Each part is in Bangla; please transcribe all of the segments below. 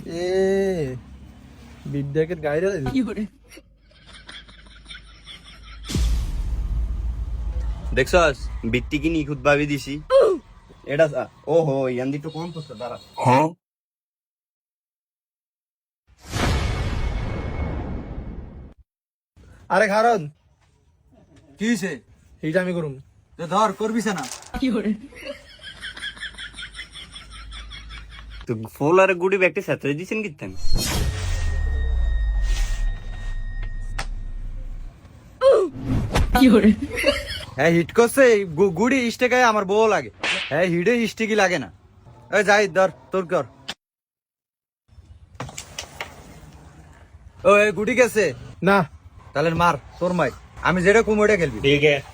এ বিদ্যাকের গাইরা দেখছস বিট্টি কি নিখুঁত ভাবে দিছি এটা ওহো ইয়ান্দি তো কম পড়ছে দাঁড়া। হ্যাঁ আরে কারণ কি হইছে? এইটা আমি করুম। তো ধর করবিস না। তো ফুল আর গুড়ি ব্যাগটি সাথে দিছেন কিতেন হ্যাঁ হিট করছে গুড়ি স্টেকায় আমার বউ লাগে। হ্যাঁ হিটে স্টিকি লাগে না। এই যাই ধর তোর কর। ও এই গুড়ি গেছে না তাহলে মার তোর মাই। আমি যেটা কুম ওটা খেলবি।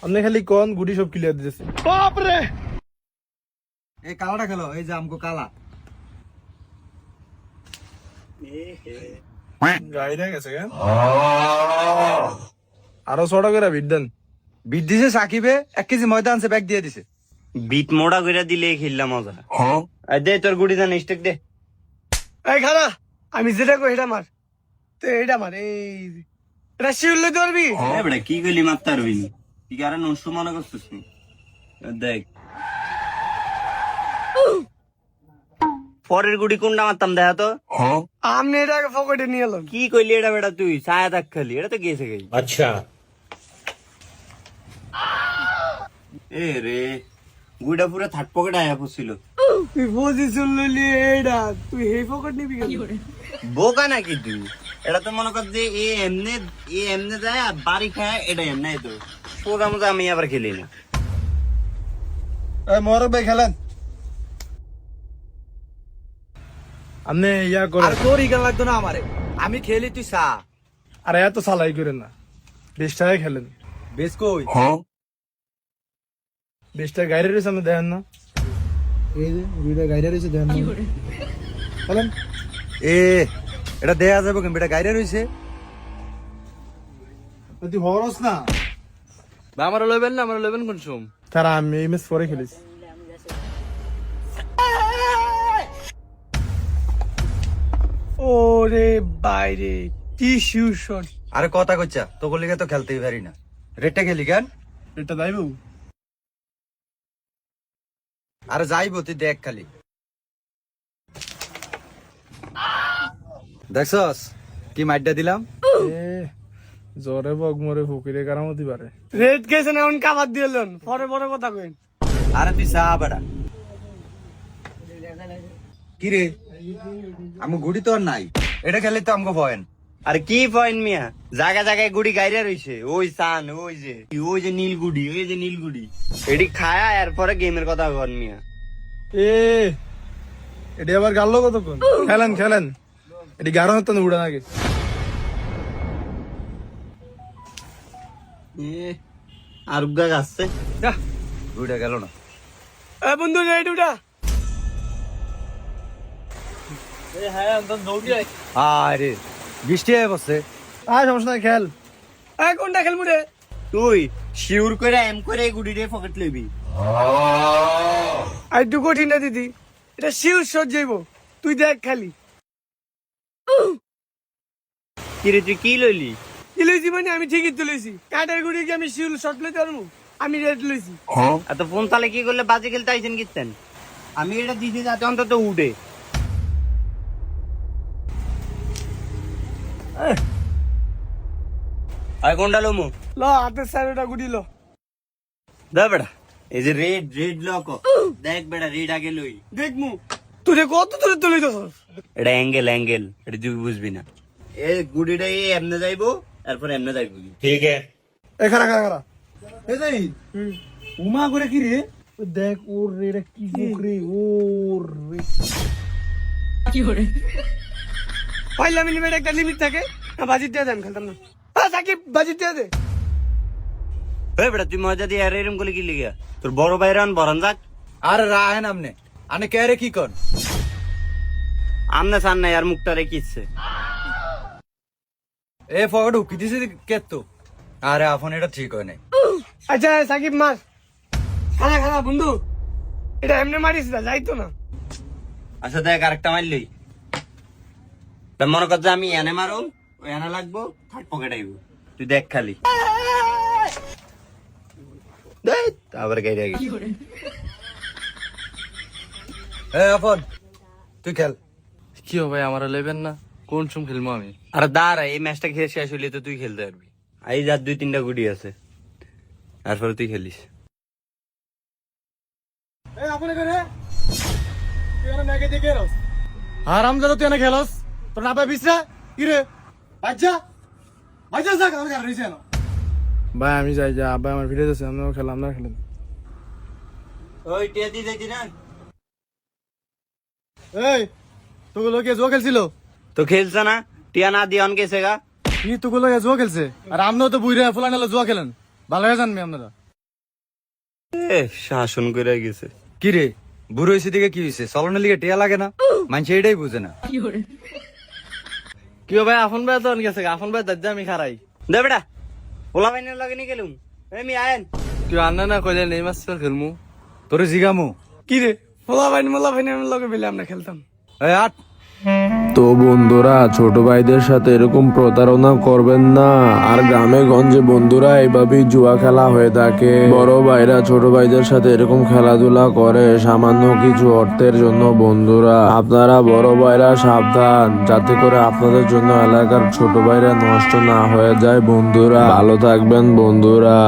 আপনি খালি কোন গুডি সব ক্লিয়ার দিতেছে। বাপরে এই কালাটা খেলো, এই যে আমকো কালা। গাইরা গেছে কেন? আরো 100 টাকা বিট দেন। বিট দিছে সাকিবে 1 কেজি ময়দা আনছে ব্যাগ দিয়ে দিছে। বিট মোড়া করে দিলে খেললাম মজা। হ্যাঁ দে তোর গুড়ি দেন স্টেক দে। এই খালা আমি যেটা কই এটা মার। তো এটা মার এই এটা শিউলে ধরবি। হ্যাঁ বড় কি গলি মারতে পারবি নি কি কারণ নষ্ট মনে করছিস নি দেখ পরের গুড়ি কোনটা মারতাম দেখা তো। আপনি এটাকে পকেটে নিয়ে এলেন কি কইলি এটা বেটা তুই ছায়া থাক খালি এটা তো গেছে গেই। আচ্ছা এ রে গুড়া পুরো থার্ড পকেট আয়া পড়ছিল। তুই পজিশন লইলি এইটা তুই এই পকেট নিবি কেন? বোকা নাকি তুই? এটা তো মনে কর যে এ এমনে যায় আর বাড়ি খায় এটা এমনি তো সোজা মজা আমি আবার খেলি না। এই মোরক ভাই খেলেন। আপনি ইয়া আর করেন। তোর ইগান লাগতো না আমারে। আমি খেলি তুই সা। আরে এত সালাই করেন না। 20 টাকায় খেলেন। বেশ কই? 20 টাকা গাইরে রয়েছে আপনি দেখেন না। এই যে দুইটা গাইরে রয়েছে দেখেন না। বলেন এ এটা দেয়া যাবে কেন? এটা গাইরে রইছে। তুই হরস না। আমরা লইবেন না, আমরা লইবেন কোন সময়? তারা আমি এই ম্যাচ পরে খেলিস। ওরে বাইরে কি শিউ শট। আরে কথা কইছা তো গলিগে তো খেলতেই পারি না। রেটটা খেলি কেন? এটা দাইবো। আরে যাইবো তুই দেখ খালি। দেখছস কি মাইডটা দিলাম? এ জরে বগ মরে ফকিরে কারামতি পারে। রেড গেছে না এখন কাবাদ দিলেন। পরে পরে কথা কইন। আরে তুই সা বেটা। কি রে আমি গুড়ি তো আর নাই। এটা খেলে তো আমগো পয়েন্ট। আর কি পয়েন্ট মিয়া জায়গা জায়গায় গুড়ি গাইরা রইছে ওই সান ওই যে নীল গুড়ি ওই যে নীল গুড়ি এটি খায়া এরপরে গেমের কথা কর মিয়া। এ এটি আবার গাল্লো কতক্ষণ? খেলেন খেলেন। এটি গারো হতো না উড়া নাকি? আর উগা গাছে গুড়িটা গেল না। এ বন্ধু রেড উড়া। আরে বৃষ্টি আয় বসে। আয় সমস্যা নাই খেল। এই কোনটা খেলবো রে? তুই শিউর করে এম করে গুড়িরে পকেট লইবি। আর একটু কঠিন না দিদি। এটা শিউ শট যাইবো। তুই দেখ খালি। কিরে তুই কি লইলি? কি লইছি মানে আমি ঠিকই তো লইছি। কাটার গুড়ি কি আমি শিউ শট লইতে পারবো? আমি রেড লইছি। এত ফোন তালে কি করলে বাজে খেলতে আইছেন কিতেন? আমি এটা দিতে যাতে অন্তত উঠে। আর কোনটা লমু? ল হাতের সাইডটা গুড়ি ল। দে বেড়া এই যে রেড লক দেখ বেড়া রেড আগে লই দেখমু তুই কত দূরে তুলে যাস। এটা অ্যাঙ্গেল এটা তুই বুঝবি না। এ গুড়িটা এমনে যাইবো তারপর এমনে যাইবো। ঠিক আছে এখানে খারা এই যাই উমা করে কি রে? দেখ ওর রে এটা কি বুকরে ওর রে কি করে পাইলা মিনিমেট একটা লিমিট থাকে না। বাজিট দিয়ে দেন খেলতাম না। সাকিব বাজিট দিয়ে দে। এই বেড়া তুই মজা দিয়ে এরম করে কি লিগা তোর বড় ভাইরান বরান যাক। আরে রাহেন আমনে আনে কে রে কি কর? আমনে সান নাই আর মুখটা রেখিছে। এ ফগট হুকি দিছে কেতো। আরে আফন এটা ঠিক হয় নাই। আচ্ছা সাকিব মার। খানা খানা বন্ধু এটা এমনি মারিস না যাইতো না। আচ্ছা দেখ আরেকটা মারলি তা মনে কর যে আমি এনে মারুম, ওই এনে লাগবো, থার্ড পকেট আইব। তুই দেখ খালি। দেখ, আবার গাইরে গেছে। আপন তুই খেল। কি হবে ভাই, আমার লেবেন না? কোন সুম খেলবো আমি? আরে দাঁড়া, এই ম্যাচটা খেয়ে শেষ হইলে তো তুই খেলতে পারবি। এই যার 2-3টা গুডি আছে, তারপরে তুই খেলিস। আরাম দাদা তুই এনে খেলস, তোর না পাই বিছরা কি রে? আচ্ছা আচ্ছা যা কাম কর রইছে না ভাই। আমি যাই যা, আব্বা আমার ভিডিও আছে, আমরা খেলাম না খেলেন। ওই টিয়া দি যাইতি না? এই তোগুলো কে জুয়া খেলছিল? তো খেলছে না, টিয়া না দিয়ে অন গেছে গা। কি তোগুলো কে জুয়া খেলছে? আর আমরাও তো বুইরা ফুলান হলো জুয়া খেলেন, ভালো হয়ে জানবি আপনারা। এ শাসন করে গেছে। কি রে বুড়ো হয়েছে দিকে কি হয়েছে? চলনের লিগে টিয়া লাগে না, মানুষ এটাই বুঝে না। কি ভাই, আফন ভাই তো গেছে, আফন ভাই দাজ্জা আমি খারাই। দে বেটা, পোলা বাইনের লাগে নি গেলুম। আমি আয়েন। কেউ আন্না না কইলে নেই মাছ খেলমু। তোরে জিগামু। কি রে মোলা ভাইনি আমি লগে মিলে আমরা খেলতাম। এই আট। তো বন্ধুরা, ছোট ভাইদের সাথে এরকম প্রতারণা করবেন না। আর গ্রামে গঞ্জে বন্ধুরা এইভাবেই জুয়া খেলা হয়ে থাকে। বড় ভাইরা ছোট ভাইদের সাথে এরকম খেলাধুলা করে সামান্য কিছু অর্থের জন্য। বন্ধুরা আপনারা বড় ভাইরা সাবধান, যাতে করে আপনাদের জন্য এলাকার ছোট ভাইরা নষ্ট না হয়ে যায়। বন্ধুরা ভালো থাকবেন বন্ধুরা।